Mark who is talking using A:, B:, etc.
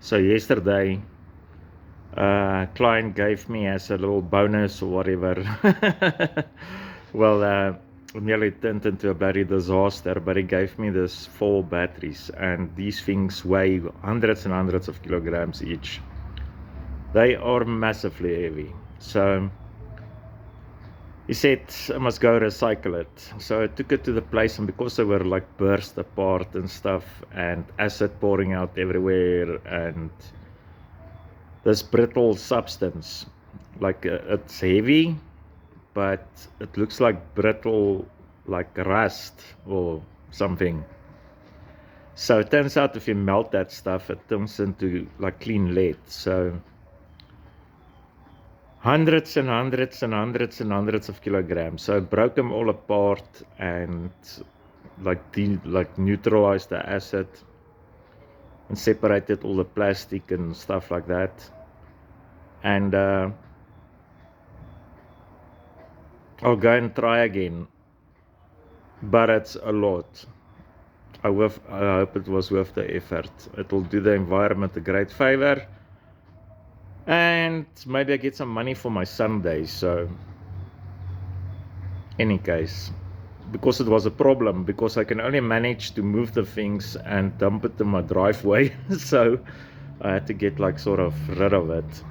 A: So yesterday, client gave me as a little bonus or whatever. Well, it nearly turned into a bloody disaster, but he gave me this 4 batteries, and these things weigh hundreds and hundreds of kilograms each. They are massively heavy. So he said I must go recycle it. So I took it to the place, and because they were like burst apart and stuff, and acid pouring out everywhere, and this brittle substance, like it's heavy, but it looks like brittle, like rust or something. So it turns out if you melt that stuff, it turns into like clean lead. So hundreds and hundreds and hundreds and hundreds of kilograms. So I broke them all apart and like neutralized the acid and separated all the plastic and stuff like that. And I'll go and try again, but it's a lot. I hope it was worth the effort. It will do the environment a great favor, and maybe I get some money for my Sunday. So any case, because it was a problem, because I can only manage to move the things and dump it in my driveway, so I had to get like sort of rid of it.